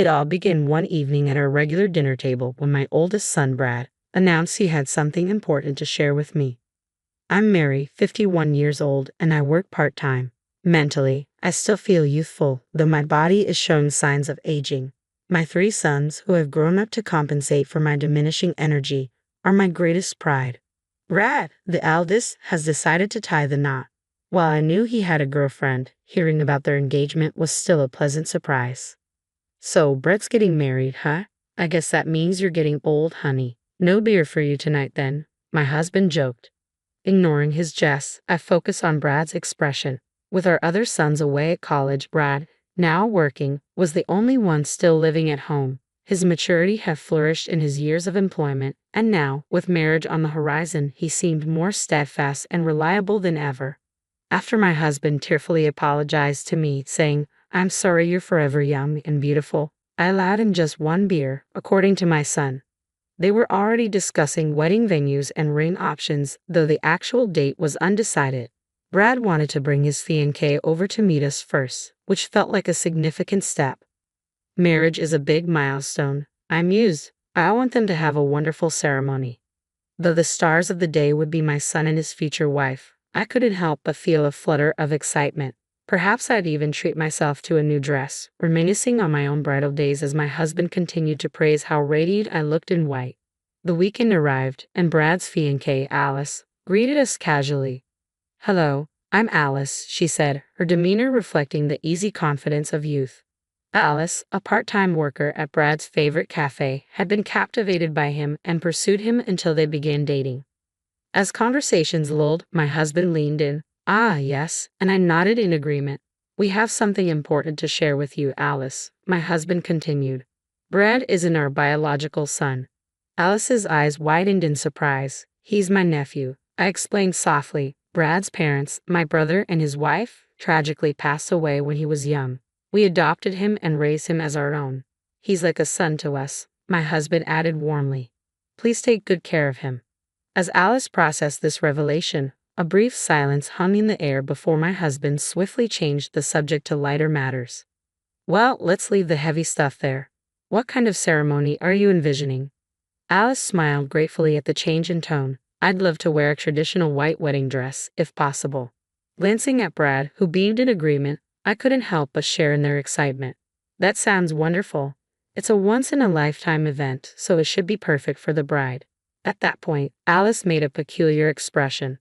It all began one evening at our regular dinner table when my oldest son, Brad, announced he had something important to share with me. I'm Mary, 51 years old, and I work part-time. Mentally, I still feel youthful, though my body is showing signs of aging. My 3 sons, who have grown up to compensate for my diminishing energy, are my greatest pride. Brad, the eldest, has decided to tie the knot. While I knew he had a girlfriend, hearing about their engagement was still a pleasant surprise. So, Brett's getting married, huh? I guess that means you're getting old, honey. No beer for you tonight then, my husband joked. Ignoring his jest, I focused on Brad's expression. With our other sons away at college, Brad, now working, was the only one still living at home. His maturity had flourished in his years of employment, and now, with marriage on the horizon, he seemed more steadfast and reliable than ever. After my husband tearfully apologized to me, saying, "I'm sorry you're forever young and beautiful," I allowed him just one beer, according to my son. They were already discussing wedding venues and ring options, though the actual date was undecided. Brad wanted to bring his fiancée over to meet us first, which felt like a significant step. Marriage is a big milestone, I mused. I want them to have a wonderful ceremony. Though the stars of the day would be my son and his future wife, I couldn't help but feel a flutter of excitement. Perhaps I'd even treat myself to a new dress, reminiscing on my own bridal days as my husband continued to praise how radiant I looked in white. The weekend arrived, and Brad's fiancée, Alice, greeted us casually. "Hello, I'm Alice," she said, her demeanor reflecting the easy confidence of youth. Alice, a part-time worker at Brad's favorite cafe, had been captivated by him and pursued him until they began dating. As conversations lulled, my husband leaned in. "Ah, yes," and I nodded in agreement. "We have something important to share with you, Alice," my husband continued. "Brad isn't our biological son." Alice's eyes widened in surprise. "He's my nephew," I explained softly. "Brad's parents, my brother and his wife, tragically passed away when he was young. We adopted him and raised him as our own. He's like a son to us," my husband added warmly. "Please take good care of him." As Alice processed this revelation, a brief silence hung in the air before my husband swiftly changed the subject to lighter matters. "Well, let's leave the heavy stuff there. What kind of ceremony are you envisioning?" Alice smiled gratefully at the change in tone. "I'd love to wear a traditional white wedding dress, if possible." Glancing at Brad, who beamed in agreement, I couldn't help but share in their excitement. "That sounds wonderful. It's a once-in-a-lifetime event, so it should be perfect for the bride." At that point, Alice made a peculiar expression.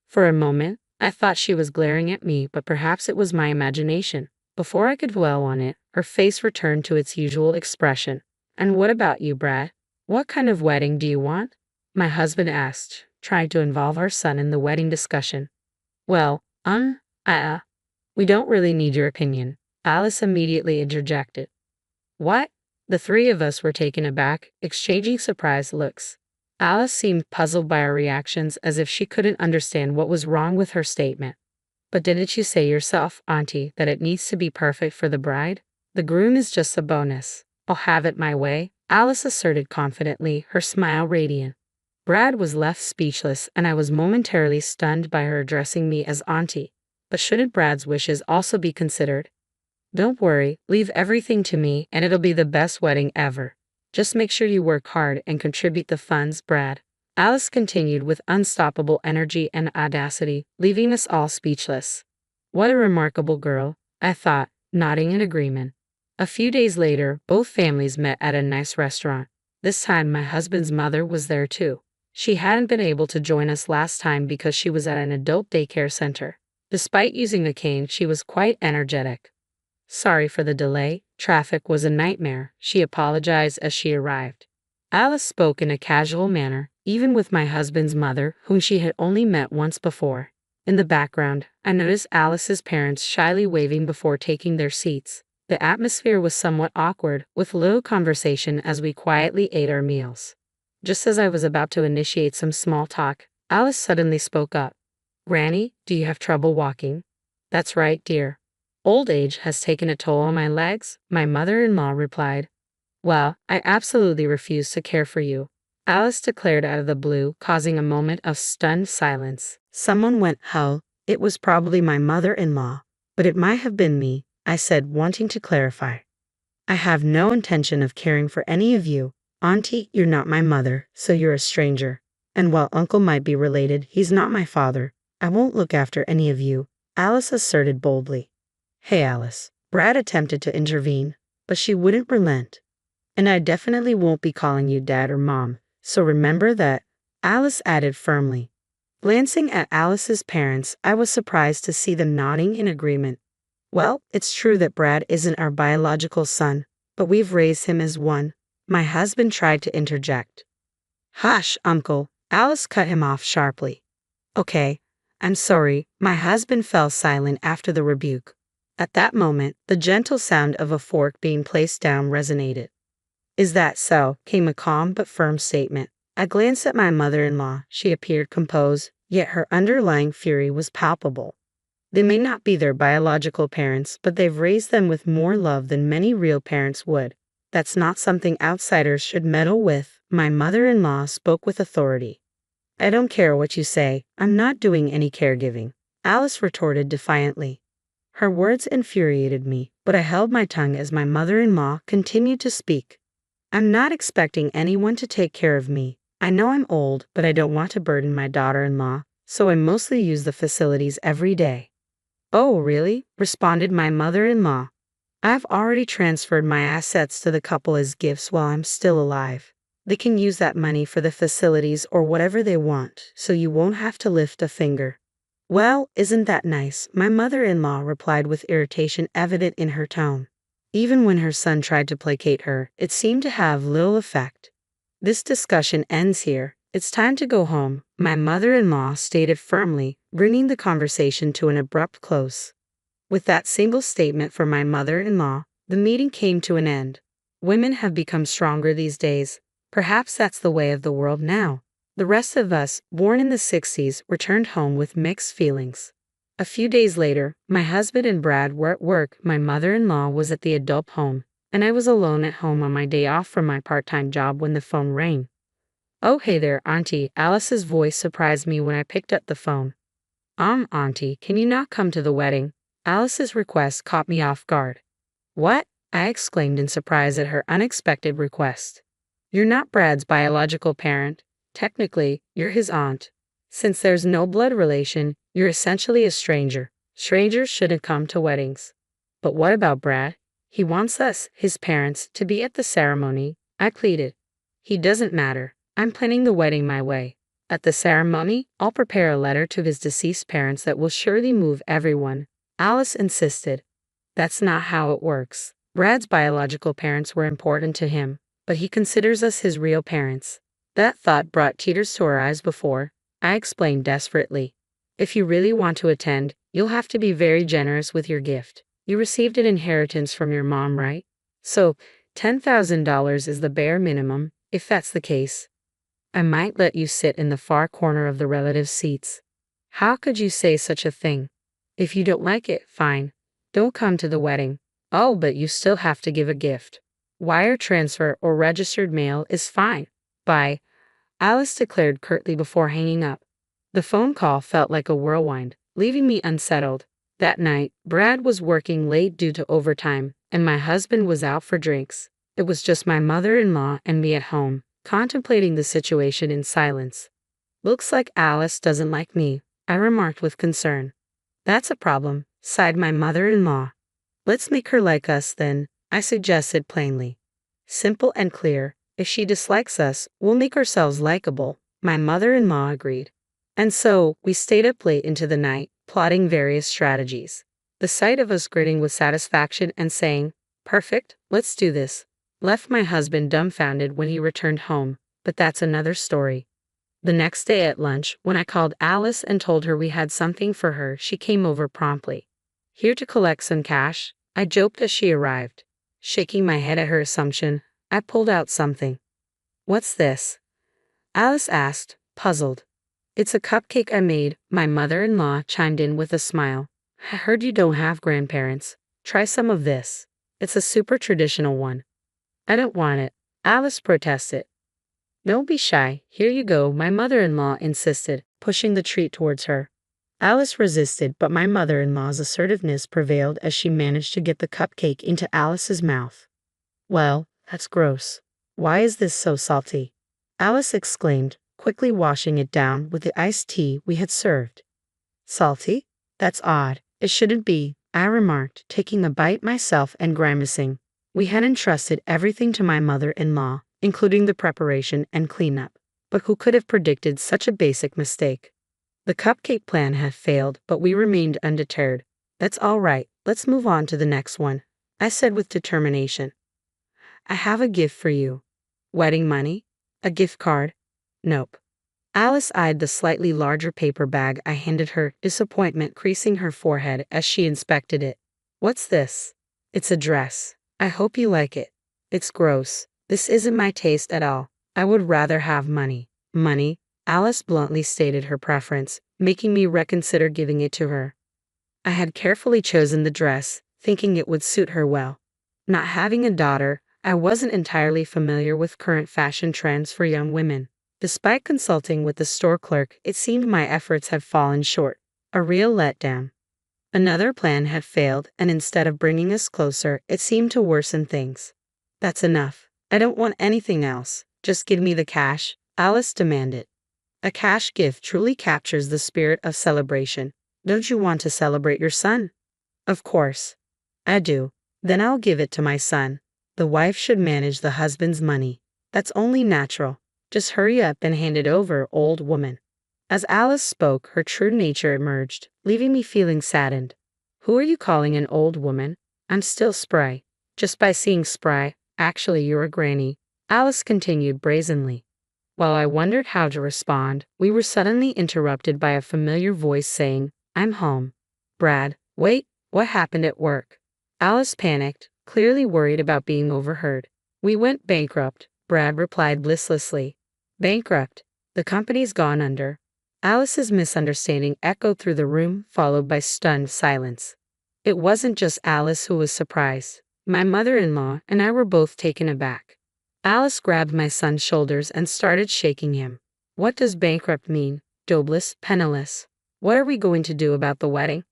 For a moment, I thought she was glaring at me, but perhaps it was my imagination. Before I could dwell on it, her face returned to its usual expression. "And what about you, Brad? What kind of wedding do you want?" my husband asked, trying to involve our son in the wedding discussion. "Well, we don't really need your opinion," Alice immediately interjected. "What?" The 3 of us were taken aback, exchanging surprised looks. Alice seemed puzzled by our reactions, as if she couldn't understand what was wrong with her statement. "But didn't you say yourself, Auntie, that it needs to be perfect for the bride? The groom is just a bonus." "I'll have it my way," Alice asserted confidently, her smile radiant. Brad was left speechless, and I was momentarily stunned by her addressing me as Auntie. But shouldn't Brad's wishes also be considered? "Don't worry, leave everything to me, and it'll be the best wedding ever. Just make sure you work hard and contribute the funds, Brad," Alice continued with unstoppable energy and audacity, leaving us all speechless. What a remarkable girl, I thought, nodding in agreement. A few days later, both families met at a nice restaurant. This time my husband's mother was there too. She hadn't been able to join us last time because she was at an adult daycare center. Despite using a cane, she was quite energetic. "Sorry for the delay. Traffic was a nightmare," she apologized as she arrived. Alice spoke in a casual manner, even with my husband's mother, whom she had only met once before. In the background, I noticed Alice's parents shyly waving before taking their seats. The atmosphere was somewhat awkward, with little conversation as we quietly ate our meals. Just as I was about to initiate some small talk, Alice suddenly spoke up. "Granny, do you have trouble walking?" "That's right, dear. Old age has taken a toll on my legs," my mother-in-law replied. "Well, I absolutely refuse to care for you," Alice declared out of the blue, causing a moment of stunned silence. Someone went, "Hell, it was probably my mother-in-law, but it might have been me," I said, wanting to clarify. I have no intention of caring for any of you. Auntie, you're not my mother, so you're a stranger. And while Uncle might be related, he's not my father. I won't look after any of you, Alice asserted boldly. Hey Alice, Brad attempted to intervene, but she wouldn't relent. And I definitely won't be calling you Dad or Mom, so remember that, Alice added firmly. Glancing at Alice's parents, I was surprised to see them nodding in agreement. Well, it's true that Brad isn't our biological son, but we've raised him as one. My husband tried to interject. Hush, Uncle, Alice cut him off sharply. Okay, I'm sorry, my husband fell silent after the rebuke. At that moment, the gentle sound of a fork being placed down resonated. Is that so? Came a calm but firm statement. I glanced at my mother-in-law. She appeared composed, yet her underlying fury was palpable. They may not be their biological parents, but they've raised them with more love than many real parents would. That's not something outsiders should meddle with. My mother-in-law spoke with authority. I don't care what you say, I'm not doing any caregiving, Alice retorted defiantly. Her words infuriated me, but I held my tongue as my mother-in-law continued to speak. I'm not expecting anyone to take care of me. I know I'm old, but I don't want to burden my daughter-in-law, so I mostly use the facilities every day. Oh, really? Responded my mother-in-law. I've already transferred my assets to the couple as gifts while I'm still alive. They can use that money for the facilities or whatever they want, so you won't have to lift a finger. Well, isn't that nice? My mother-in-law replied with irritation evident in her tone. Even when her son tried to placate her, it seemed to have little effect. This discussion ends here. It's time to go home, my mother-in-law stated firmly, bringing the conversation to an abrupt close. With that single statement from my mother-in-law, the meeting came to an end. Women have become stronger these days. Perhaps that's the way of the world now. The rest of us, born in the 60s, returned home with mixed feelings. A few days later, my husband and Brad were at work, my mother-in-law was at the adult home, and I was alone at home on my day off from my part-time job when the phone rang. Oh, hey there, Auntie, Alice's voice surprised me when I picked up the phone. Auntie, can you not come to the wedding? Alice's request caught me off guard. What? I exclaimed in surprise at her unexpected request. You're not Brad's biological parent. Technically, you're his aunt. Since there's no blood relation, you're essentially a stranger. Strangers shouldn't come to weddings. But what about Brad? He wants us, his parents, to be at the ceremony, I pleaded. He doesn't matter. I'm planning the wedding my way. At the ceremony, I'll prepare a letter to his deceased parents that will surely move everyone, Alice insisted. That's not how it works. Brad's biological parents were important to him, but he considers us his real parents. That thought brought tears to her eyes before. I explained desperately. If you really want to attend, you'll have to be very generous with your gift. You received an inheritance from your mom, right? So, $10,000 is the bare minimum, if that's the case. I might let you sit in the far corner of the relative seats. How could you say such a thing? If you don't like it, fine. Don't come to the wedding. Oh, but you still have to give a gift. Wire transfer or registered mail is fine. Bye, Alice declared curtly before hanging up. The phone call felt like a whirlwind, leaving me unsettled. That night, Brad was working late due to overtime, and my husband was out for drinks. It was just my mother-in-law and me at home, contemplating the situation in silence. Looks like Alice doesn't like me, I remarked with concern. That's a problem, sighed my mother-in-law. Let's make her like us then, I suggested plainly. Simple and clear. If she dislikes us, we'll make ourselves likable, my mother-in-law agreed. And so, we stayed up late into the night, plotting various strategies. The sight of us grinning with satisfaction and saying, "Perfect, let's do this," left my husband dumbfounded when he returned home, but that's another story. The next day at lunch, when I called Alice and told her we had something for her, she came over promptly. Here to collect some cash, I joked as she arrived. Shaking my head at her assumption, I pulled out something. What's this? Alice asked, puzzled. It's a cupcake I made, my mother-in-law chimed in with a smile. I heard you don't have grandparents. Try some of this. It's a super traditional one. I don't want it, Alice protested. Don't be shy, here you go, my mother-in-law insisted, pushing the treat towards her. Alice resisted, but my mother-in-law's assertiveness prevailed as she managed to get the cupcake into Alice's mouth. Well, that's gross. Why is this so salty? Alice exclaimed, quickly washing it down with the iced tea we had served. Salty? That's odd. It shouldn't be, I remarked, taking a bite myself and grimacing. We had entrusted everything to my mother-in-law, including the preparation and cleanup. But who could have predicted such a basic mistake? The cupcake plan had failed, but we remained undeterred. That's all right, let's move on to the next one, I said with determination. I have a gift for you. Wedding money? A gift card? Nope. Alice eyed the slightly larger paper bag I handed her, disappointment creasing her forehead as she inspected it. What's this? It's a dress. I hope you like it. It's gross. This isn't my taste at all. I would rather have money. Money? Alice bluntly stated her preference, making me reconsider giving it to her. I had carefully chosen the dress, thinking it would suit her well. Not having a daughter, I wasn't entirely familiar with current fashion trends for young women. Despite consulting with the store clerk, it seemed my efforts had fallen short. A real letdown. Another plan had failed, and instead of bringing us closer, it seemed to worsen things. That's enough. I don't want anything else. Just give me the cash, Alice demanded. A cash gift truly captures the spirit of celebration. Don't you want to celebrate your son? Of course. I do. Then I'll give it to my son. The wife should manage the husband's money. That's only natural. Just hurry up and hand it over, old woman. As Alice spoke, her true nature emerged, leaving me feeling saddened. Who are you calling an old woman? I'm still spry. Just by seeing spry, actually you're a granny, Alice continued brazenly. While I wondered how to respond, we were suddenly interrupted by a familiar voice saying, I'm home. Brad, wait, what happened at work? Alice panicked, clearly worried about being overheard. We went bankrupt, Brad replied listlessly. Bankrupt? The company's gone under. Alice's misunderstanding echoed through the room, followed by stunned silence. It wasn't just Alice who was surprised. My mother-in-law and I were both taken aback. Alice grabbed my son's shoulders and started shaking him. What does bankrupt mean? Jobless, penniless. What are we going to do about the wedding?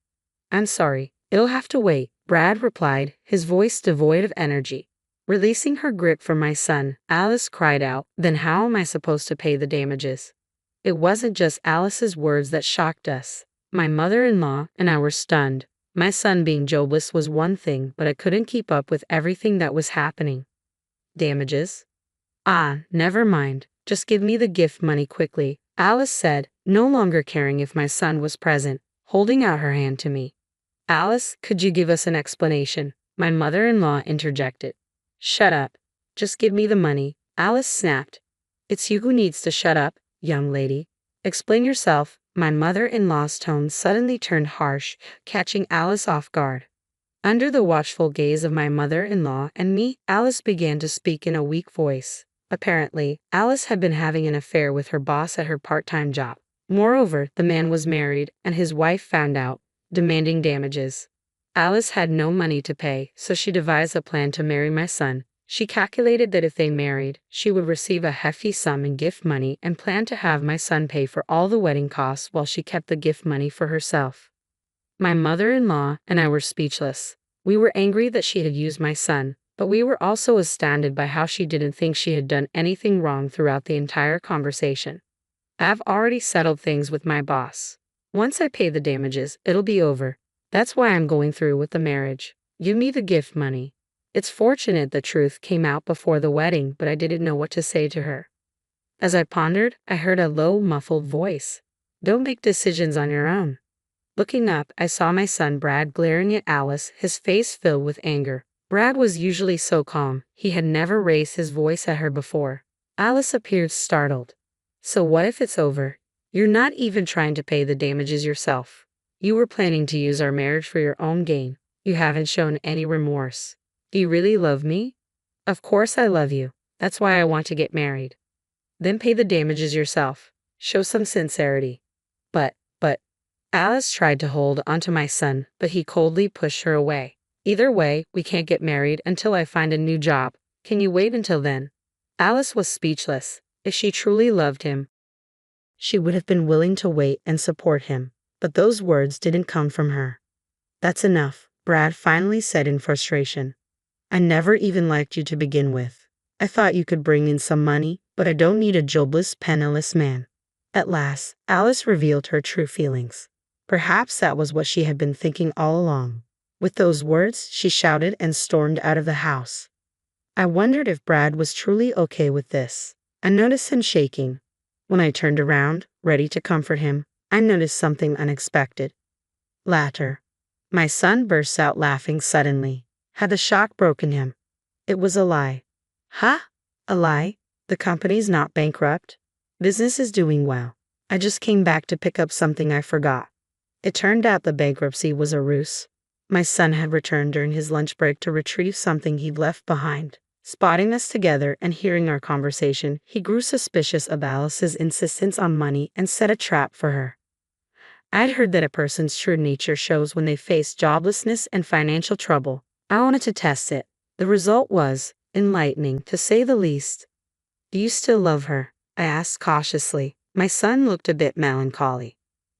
I'm sorry, it'll have to wait, Brad replied, his voice devoid of energy. Releasing her grip from my son, Alice cried out, then how am I supposed to pay the damages? It wasn't just Alice's words that shocked us. My mother-in-law and I were stunned. My son being jobless was one thing, but I couldn't keep up with everything that was happening. Damages? Ah, never mind. Just give me the gift money quickly, Alice said, no longer caring if my son was present, holding out her hand to me. Alice, could you give us an explanation? My mother-in-law interjected. Shut up. Just give me the money, Alice snapped. It's you who needs to shut up, young lady. Explain yourself. My mother-in-law's tone suddenly turned harsh, catching Alice off guard. Under the watchful gaze of my mother-in-law and me, Alice began to speak in a weak voice. Apparently, Alice had been having an affair with her boss at her part-time job. Moreover, the man was married, and his wife found out, demanding damages. Alice had no money to pay, so she devised a plan to marry my son. She calculated that if they married, she would receive a hefty sum in gift money and planned to have my son pay for all the wedding costs while she kept the gift money for herself. My mother-in-law and I were speechless. We were angry that she had used my son, but we were also astounded by how she didn't think she had done anything wrong throughout the entire conversation. I've already settled things with my boss. Once I pay the damages, it'll be over. That's why I'm going through with the marriage. Give me the gift money. It's fortunate the truth came out before the wedding, but I didn't know what to say to her. As I pondered, I heard a low, muffled voice. Don't make decisions on your own. Looking up, I saw my son Brad glaring at Alice, his face filled with anger. Brad was usually so calm, he had never raised his voice at her before. Alice appeared startled. So what if it's over? You're not even trying to pay the damages yourself. You were planning to use our marriage for your own gain. You haven't shown any remorse. Do you really love me? Of course I love you. That's why I want to get married. Then pay the damages yourself. Show some sincerity. But, Alice tried to hold onto my son, but he coldly pushed her away. Either way, we can't get married until I find a new job. Can you wait until then? Alice was speechless. If she truly loved him, she would have been willing to wait and support him. But those words didn't come from her. That's enough, Brad finally said in frustration. I never even liked you to begin with. I thought you could bring in some money, but I don't need a jobless, penniless man. At last, Alice revealed her true feelings. Perhaps that was what she had been thinking all along. With those words, she shouted and stormed out of the house. I wondered if Brad was truly okay with this. I noticed him shaking. When I turned around, ready to comfort him, I noticed something unexpected. Laughter. My son burst out laughing suddenly. Had the shock broken him? It was a lie. Huh? A lie? The company's not bankrupt. Business is doing well. I just came back to pick up something I forgot. It turned out the bankruptcy was a ruse. My son had returned during his lunch break to retrieve something he'd left behind. Spotting us together and hearing our conversation, he grew suspicious of Alice's insistence on money and set a trap for her. I'd heard that a person's true nature shows when they face joblessness and financial trouble. I wanted to test it. The result was enlightening, to say the least. Do you still love her? I asked cautiously. My son looked a bit melancholy.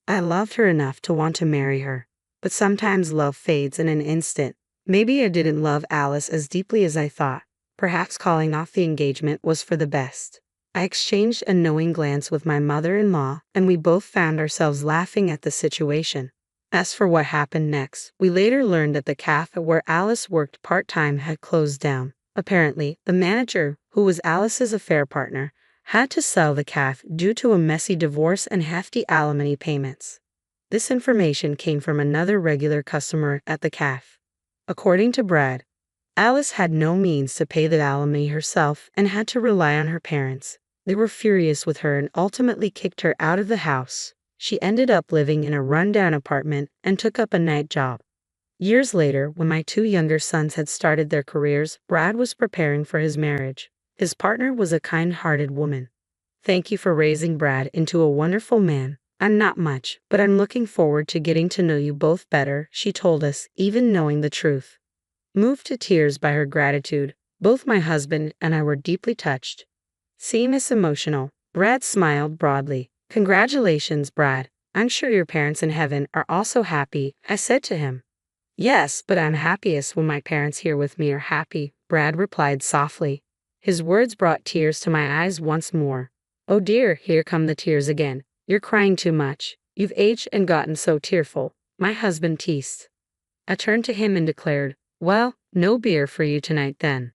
I loved her enough to want to marry her. But sometimes love fades in an instant. Maybe I didn't love Alice as deeply as I thought. Perhaps calling off the engagement was for the best. I exchanged a knowing glance with my mother-in-law, and we both found ourselves laughing at the situation. As for what happened next, we later learned that the cafe where Alice worked part-time had closed down. Apparently, the manager, who was Alice's affair partner, had to sell the cafe due to a messy divorce and hefty alimony payments. This information came from another regular customer at the cafe. According to Brad, Alice had no means to pay the alimony herself and had to rely on her parents. They were furious with her and ultimately kicked her out of the house. She ended up living in a rundown apartment and took up a night job. Years later, when my two younger sons had started their careers, Brad was preparing for his marriage. His partner was a kind-hearted woman. Thank you for raising Brad into a wonderful man. I'm not much, but I'm looking forward to getting to know you both better, she told us, even knowing the truth. Moved to tears by her gratitude, both my husband and I were deeply touched. Seeing us emotional, Brad smiled broadly. Congratulations, Brad. I'm sure your parents in heaven are also happy, I said to him. Yes, but I'm happiest when my parents here with me are happy, Brad replied softly. His words brought tears to my eyes once more. Oh dear, here come the tears again. You're crying too much. You've aged and gotten so tearful, my husband teased. I turned to him and declared, well, no beer for you tonight then.